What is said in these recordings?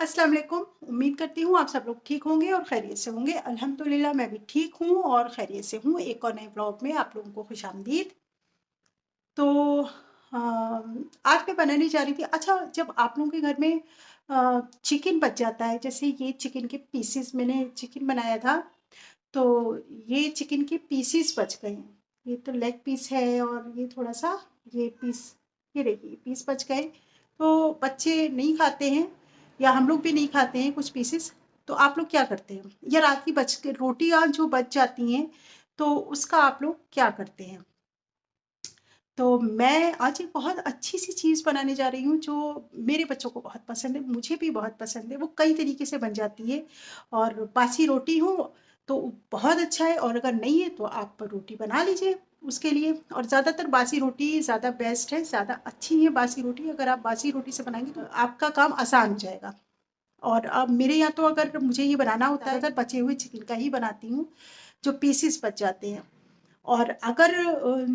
अस्सलाम वालेकुम। उम्मीद करती हूँ आप सब लोग ठीक होंगे और खैरियत से होंगे। अल्हम्दुलिल्लाह मैं भी ठीक हूँ और खैरियत से हूँ। एक और नए ब्लॉग में आप लोगों को खुशामदीद। तो आज मैं बनाने जा रही थी। अच्छा, जब आप लोगों के घर में चिकन बच जाता है, जैसे ये चिकन के पीसेस, मैंने चिकन बनाया था, तो ये चिकन के पीसेस बच गए हैं। ये तो लेग पीस है और ये थोड़ा सा ये पीस, ये देखिए पीस बच गए। तो बच्चे नहीं खाते हैं या हम लोग भी नहीं खाते हैं कुछ पीसेस। तो आप लोग क्या करते हैं, या रात की बच के रोटियां जो बच जाती हैं तो उसका आप लोग क्या करते हैं? तो मैं आज एक बहुत अच्छी सी चीज़ बनाने जा रही हूँ जो मेरे बच्चों को बहुत पसंद है, मुझे भी बहुत पसंद है। वो कई तरीके से बन जाती है और बासी रोटी हो तो बहुत अच्छा है, और अगर नहीं है तो आप रोटी बना लीजिए उसके लिए। और ज़्यादातर बासी रोटी ज़्यादा बेस्ट है, ज़्यादा अच्छी है बासी रोटी। अगर आप बासी रोटी से बनाएंगे तो आपका काम आसान हो जाएगा। और अब मेरे यहाँ तो अगर मुझे ये बनाना होता है, ज़्यादातर बचे हुए चिकन का ही बनाती हूँ, जो पीसेस बच जाते हैं। और अगर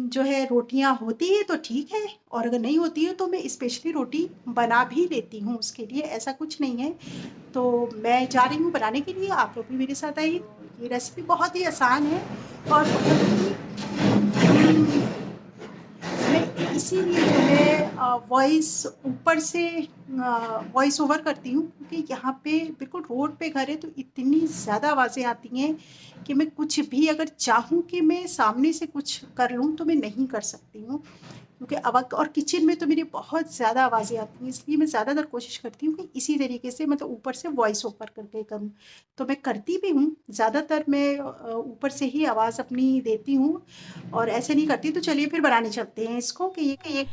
जो है रोटियां होती है तो ठीक है, और अगर नहीं होती है तो मैं स्पेशली रोटी बना भी लेती हूँ उसके लिए, ऐसा कुछ नहीं है। तो मैं जा रही हूँ बनाने के लिए, आप लोग भी मेरे साथ आइए। ये रेसिपी बहुत ही आसान है और बहुत ही मैं इसीलिए जो है वॉइस ऊपर से वॉइस ओवर करती हूँ, क्योंकि यहाँ पे बिल्कुल रोड पे घर है तो इतनी ज़्यादा आवाज़ें आती हैं कि मैं कुछ भी अगर चाहूँ कि मैं सामने से कुछ कर लूँ तो मैं नहीं कर सकती हूँ, क्योंकि आवाज़, और किचन में तो मेरी बहुत ज़्यादा आवाज़ें आती हैं। इसलिए मैं ज़्यादातर कोशिश करती हूँ कि इसी तरीके से मतलब ऊपर से वॉइस ओवर करके करूँ। तो मैं करती भी हूँ, ज़्यादातर मैं ऊपर से ही आवाज़ अपनी देती हूँ और ऐसे नहीं करती। तो चलिए फिर बनाने चलते हैं इसको कि ये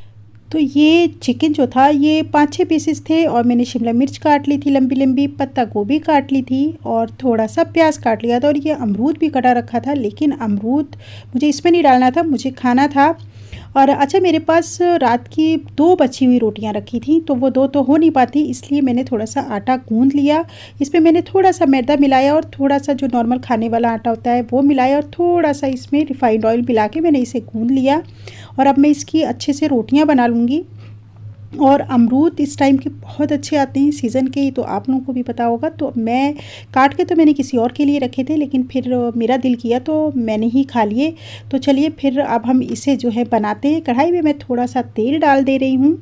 तो ये चिकन जो था ये 5-6 पीसेस थे, और मैंने शिमला मिर्च काट ली थी लंबी लंबी, पत्ता गोभी काट ली थी और थोड़ा सा प्याज काट लिया था, और ये अमरूद भी कटा रखा था, लेकिन अमरूद मुझे इसमें नहीं डालना था, मुझे खाना था। और अच्छा, मेरे पास रात की 2 बची हुई रोटियां रखी थी, तो वो 2 तो हो नहीं पाती, इसलिए मैंने थोड़ा सा आटा गूंद लिया। इसमें मैंने थोड़ा सा मैदा मिलाया और थोड़ा सा जो नॉर्मल खाने वाला आटा होता है वो मिलाया, और थोड़ा सा इसमें रिफाइंड ऑयल मिला के मैंने इसे गूंद लिया। और अब मैं इसकी अच्छे से रोटियां बना लूँगी। और अमरूद इस टाइम के बहुत अच्छे आते हैं, सीज़न के ही, तो आप लोगों को भी पता होगा। तो मैं काट के तो मैंने किसी और के लिए रखे थे, लेकिन फिर मेरा दिल किया तो मैंने ही खा लिए। तो चलिए फिर अब हम इसे जो है बनाते हैं। कढ़ाई में मैं थोड़ा सा तेल डाल दे रही हूँ,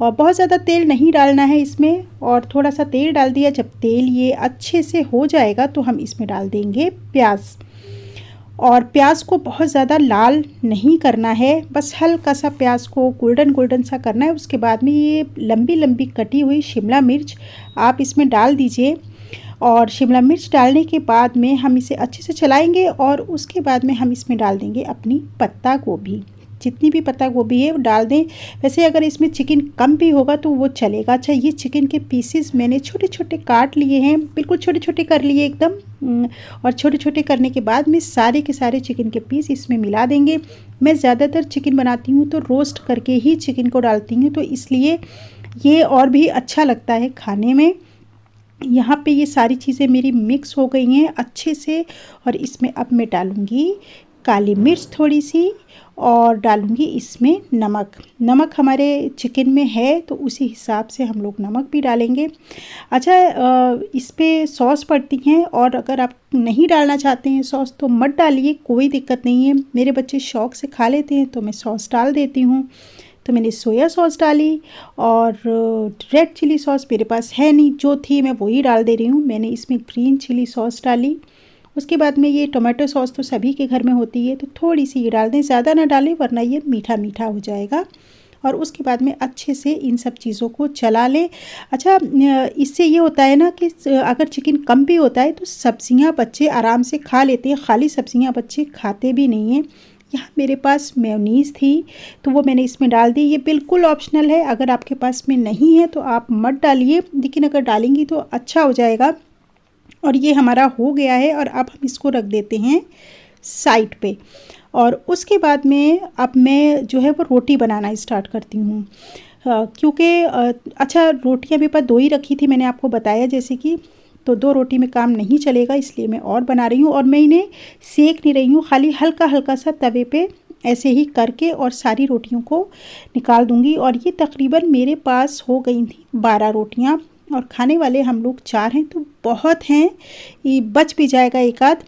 और बहुत ज़्यादा तेल नहीं डालना है इसमें, और थोड़ा सा तेल डाल दिया। जब तेल ये अच्छे से हो जाएगा तो हम इसमें डाल देंगे प्याज। और प्याज को बहुत ज़्यादा लाल नहीं करना है, बस हल्का सा प्याज को गोल्डन गोल्डन सा करना है। उसके बाद में ये लंबी लंबी कटी हुई शिमला मिर्च आप इसमें डाल दीजिए। और शिमला मिर्च डालने के बाद में हम इसे अच्छे से चलाएंगे, और उसके बाद में हम इसमें डाल देंगे अपनी पत्ता गोभी। जितनी भी पत्ता गोभी है वो डाल दें। वैसे अगर इसमें चिकन कम भी होगा तो वो चलेगा। अच्छा, ये चिकन के पीसेस मैंने छोटे छोटे काट लिए हैं, बिल्कुल छोटे छोटे कर लिए एकदम। और छोटे छोटे करने के बाद में सारे के सारे चिकन के पीस इसमें मिला देंगे। मैं ज़्यादातर चिकन बनाती हूँ तो रोस्ट करके ही चिकन को डालती हूँ, तो इसलिए ये और भी अच्छा लगता है खाने में। यहाँ पे ये सारी चीज़ें मेरी मिक्स हो गई हैं अच्छे से, और इसमें अब मैं डालूँगी काली मिर्च थोड़ी सी, और डालूँगी इसमें नमक। नमक हमारे चिकन में है तो उसी हिसाब से हम लोग नमक भी डालेंगे। अच्छा, इस पे सॉस पड़ती हैं, और अगर आप नहीं डालना चाहते हैं सॉस तो मत डालिए, कोई दिक्कत नहीं है। मेरे बच्चे शौक़ से खा लेते हैं तो मैं सॉस डाल देती हूँ। तो मैंने सोया सॉस डाली, और रेड चिली सॉस मेरे पास है नहीं, जो थी मैं वही डाल दे रही हूँ। मैंने इसमें ग्रीन चिली सॉस डाली। उसके बाद में ये टोमेटो सॉस तो सभी के घर में होती है, तो थोड़ी सी ये डाल दें, ज़्यादा ना डालें वरना ये मीठा मीठा हो जाएगा। और उसके बाद में अच्छे से इन सब चीज़ों को चला लें। अच्छा, इससे ये होता है ना कि अगर चिकन कम भी होता है तो सब्जियां बच्चे आराम से खा लेते हैं, खाली सब्जियां बच्चे खाते भी नहीं हैं। यहाँ मेरे पास मेयोनीज़ थी तो वो मैंने इसमें डाल दी। ये बिल्कुल ऑप्शनल है, अगर आपके पास में नहीं है तो आप मत डालिए, लेकिन अगर डालेंगी तो अच्छा हो जाएगा। और ये हमारा हो गया है, और अब हम इसको रख देते हैं साइड पे। और उसके बाद में अब मैं जो है वो रोटी बनाना स्टार्ट करती हूँ, क्योंकि अच्छा, रोटियाँ मेरे पास 2 ही रखी थी, मैंने आपको बताया जैसे कि, तो 2 रोटी में काम नहीं चलेगा, इसलिए मैं और बना रही हूँ। और मैं इन्हें सेक नहीं रही हूँ, खाली हल्का हल्का सा तवे पे ऐसे ही करके और सारी रोटियों को निकाल दूँगी। और ये तकरीबन मेरे पास हो गई थी 12 रोटियाँ। और खाने वाले हम लोग 4 हैं तो बहुत हैं, ये बच भी जाएगा एक आध,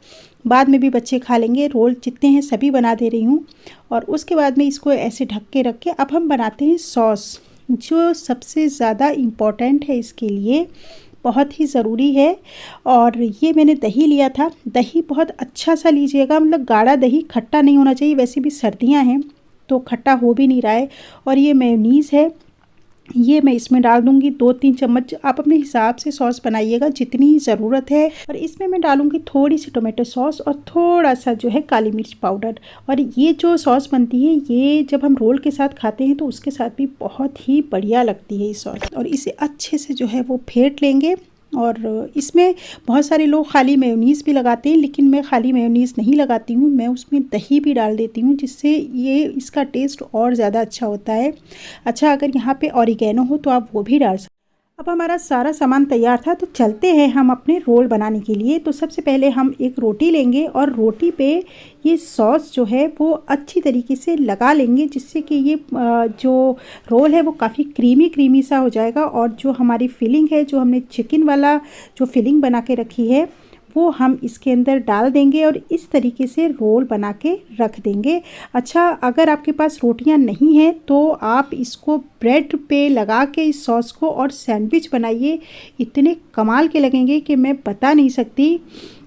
बाद में भी बच्चे खा लेंगे। रोल जितने हैं सभी बना दे रही हूँ। और उसके बाद में इसको ऐसे ढक के रख के अब हम बनाते हैं सॉस, जो सबसे ज़्यादा इम्पॉर्टेंट है इसके लिए, बहुत ही ज़रूरी है। और ये मैंने दही लिया था, दही बहुत अच्छा सा लीजिएगा, मतलब गाढ़ा दही, खट्टा नहीं होना चाहिए, वैसे भी सर्दियां हैं तो खट्टा हो भी नहीं रहा है। और ये मेयोनीज़ है, ये मैं इसमें डाल दूंगी 2-3 चम्मच, आप अपने हिसाब से सॉस बनाइएगा जितनी ज़रूरत है। और इसमें मैं डालूंगी थोड़ी सी टोमेटो सॉस और थोड़ा सा जो है काली मिर्च पाउडर। और ये जो सॉस बनती है ये जब हम रोल के साथ खाते हैं तो उसके साथ भी बहुत ही बढ़िया लगती है ये सॉस। और इसे अच्छे से जो है वो फेंट लेंगे। और इसमें बहुत सारे लोग खाली मेयोनीज़ भी लगाते हैं, लेकिन मैं खाली मेयोनीज़ नहीं लगाती हूँ, मैं उसमें दही भी डाल देती हूँ, जिससे ये इसका टेस्ट और ज़्यादा अच्छा होता है। अच्छा, अगर यहाँ पे ऑरिगेनो हो तो आप वो भी डाल सकते। अब हमारा सारा सामान तैयार था तो चलते हैं हम अपने रोल बनाने के लिए। तो सबसे पहले हम एक रोटी लेंगे और रोटी पे ये सॉस जो है वो अच्छी तरीके से लगा लेंगे, जिससे कि ये जो रोल है वो काफ़ी क्रीमी क्रीमी सा हो जाएगा। और जो हमारी फिलिंग है, जो हमने चिकन वाला जो फिलिंग बना के रखी है, वो हम इसके अंदर डाल देंगे और इस तरीके से रोल बना के रख देंगे। अच्छा, अगर आपके पास रोटियां नहीं हैं तो आप इसको ब्रेड पे लगा के इस सॉस को और सैंडविच बनाइए, इतने कमाल के लगेंगे कि मैं बता नहीं सकती।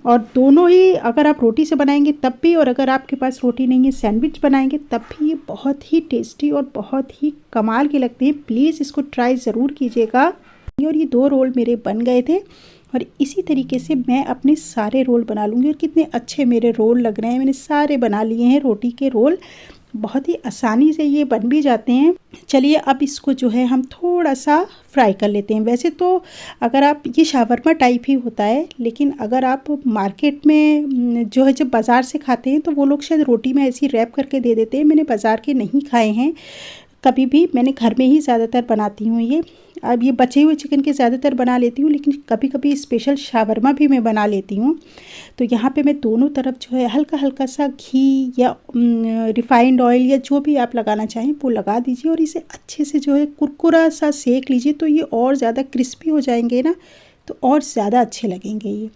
और दोनों ही, अगर आप रोटी से बनाएंगे तब भी, और अगर आपके पास रोटी नहीं है सैंडविच बनाएंगे तब भी, ये बहुत ही टेस्टी और बहुत ही कमाल के लगते हैं। प्लीज़ इसको ट्राई ज़रूर कीजिएगा। और ये 2 रोल मेरे बन गए थे और इसी तरीके से मैं अपने सारे रोल बना लूँगी। और कितने अच्छे मेरे रोल लग रहे हैं, मैंने सारे बना लिए हैं रोटी के रोल, बहुत ही आसानी से ये बन भी जाते हैं। चलिए अब इसको जो है हम थोड़ा सा फ्राई कर लेते हैं। वैसे तो अगर आप, ये शावरमा टाइप ही होता है, लेकिन अगर आप मार्केट में जो है जब बाज़ार से खाते हैं तो वो लोग शायद रोटी में ऐसी रैप करके दे देते हैं। मैंने बाज़ार के नहीं खाए हैं कभी भी, मैंने घर में ही ज़्यादातर बनाती हूँ ये। अब ये बचे हुए चिकन के ज़्यादातर बना लेती हूँ, लेकिन कभी कभी स्पेशल शावरमा भी मैं बना लेती हूँ। तो यहाँ पे मैं दोनों तरफ जो है हल्का हल्का सा घी या रिफाइंड ऑयल या जो भी आप लगाना चाहें वो लगा दीजिए और इसे अच्छे से जो है कुरकुरा सा सेक लीजिए, तो ये और ज़्यादा क्रिस्पी हो जाएंगे ना, तो और ज़्यादा अच्छे लगेंगे ये।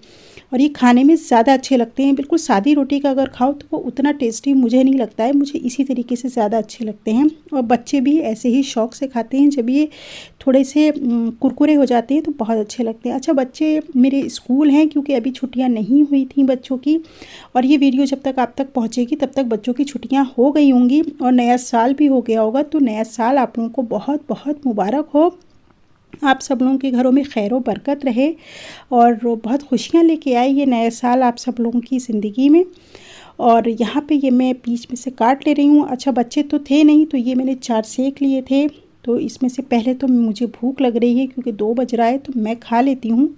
और ये खाने में ज़्यादा अच्छे लगते हैं। बिल्कुल सादी रोटी का अगर खाओ तो वो उतना टेस्टी मुझे नहीं लगता है, मुझे इसी तरीके से ज़्यादा अच्छे लगते हैं। और बच्चे भी ऐसे ही शौक़ से खाते हैं, जब ये थोड़े से कुरकुरे हो जाते हैं तो बहुत अच्छे लगते हैं। अच्छा, बच्चे मेरे स्कूल हैं क्योंकि अभी छुट्टियां नहीं हुई थी बच्चों की, और ये वीडियो जब तक आप तक पहुंचेगी तब तक बच्चों की छुट्टियां हो गई होंगी और नया साल भी हो गया होगा। तो नया साल आप लोगों को बहुत बहुत मुबारक हो, आप सब लोगों के घरों में खैर व बरकत रहे और बहुत खुशियाँ लेके आए ये नया साल आप सब लोगों की ज़िंदगी में। और यहाँ पे ये मैं बीच में से काट ले रही हूँ। अच्छा, बच्चे तो थे नहीं तो ये मैंने 4 सेक लिए थे। तो इसमें से पहले तो मुझे भूख लग रही है क्योंकि 2 बज रहा है, तो मैं खा लेती हूँ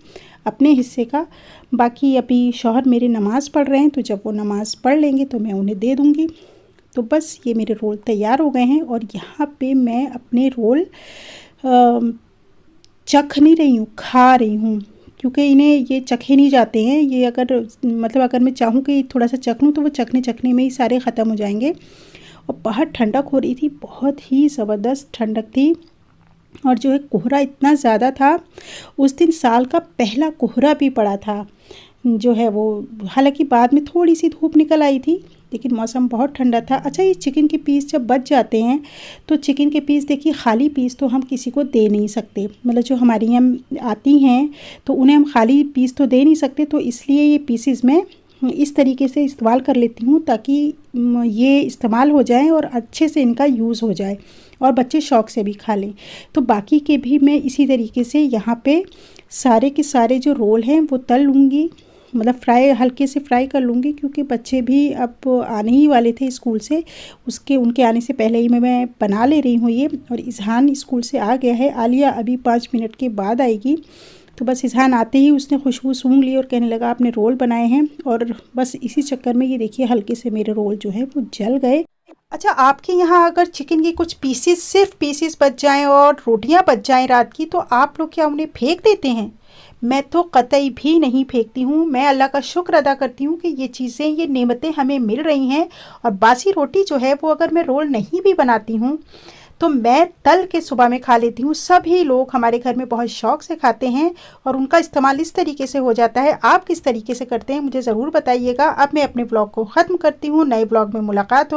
अपने हिस्से का। बाकी अभी शौहर मेरे नमाज़ पढ़ रहे हैं, तो जब वो नमाज़ पढ़ लेंगे तो मैं उन्हें दे दूँगी। तो बस ये मेरे रोल तैयार हो गए हैं और यहाँ पे मैं अपने रोल चख नहीं रही हूँ, खा रही हूँ, क्योंकि इन्हें ये चखे नहीं जाते हैं। ये अगर मतलब अगर मैं चाहूँ कि थोड़ा सा चख लूँ तो वो चखने में ही सारे ख़त्म हो जाएंगे। और बाहर ठंडक हो रही थी, बहुत ही ज़बरदस्त ठंडक थी। और जो है कोहरा इतना ज़्यादा था, उस दिन साल का पहला कोहरा भी पड़ा था जो है वो। हालांकि बाद में थोड़ी सी धूप निकल आई थी, लेकिन मौसम बहुत ठंडा था। अच्छा, ये चिकन के पीस जब बच जाते हैं तो चिकन के पीस, देखिए खाली पीस तो हम किसी को दे नहीं सकते, मतलब जो हमारी यहाँ आती हैं तो उन्हें हम खाली पीस तो दे नहीं सकते। तो इसलिए ये पीसेस मैं इस तरीके से इस्तेमाल कर लेती हूँ ताकि ये इस्तेमाल हो जाए और अच्छे से इनका यूज़ हो जाए और बच्चे शौक़ से भी खा लें। तो बाकी के भी मैं इसी तरीके से यहाँ पे सारे के सारे जो रोल हैं वो तल लूँगी, मतलब फ्राई, हल्के से फ्राई कर लूँगी, क्योंकि बच्चे भी अब आने ही वाले थे स्कूल से। उनके आने से पहले ही मैं बना ले रही हूँ ये। और इज़हान स्कूल से आ गया है, आलिया अभी 5 मिनट के बाद आएगी। तो बस इज़हान आते ही उसने खुशबू सूंघ ली और कहने लगा आपने रोल बनाए हैं। और बस इसी चक्कर में ये देखिए हल्के से मेरे रोल जो है वो जल गए। अच्छा, आपके यहाँ अगर चिकन के कुछ पीसेस, सिर्फ पीसेस बच जाएं और रोटियां बच जाएं रात की, तो आप लोग क्या उन्हें फेंक देते हैं? मैं तो कतई भी नहीं फेंकती हूँ। मैं अल्लाह का शुक्र अदा करती हूँ कि ये चीज़ें, ये नेमतें हमें मिल रही हैं। और बासी रोटी जो है वो अगर मैं रोल नहीं भी बनाती हूँ तो मैं तल के सुबह में खा लेती हूँ। सभी लोग हमारे घर में बहुत शौक से खाते हैं और उनका इस्तेमाल इस तरीके से हो जाता है। आप किस तरीके से करते हैं मुझे ज़रूर बताइएगा। अब मैं अपने ब्लॉग को ख़त्म करती हूँ, नए ब्लॉग में मुलाकात होगी।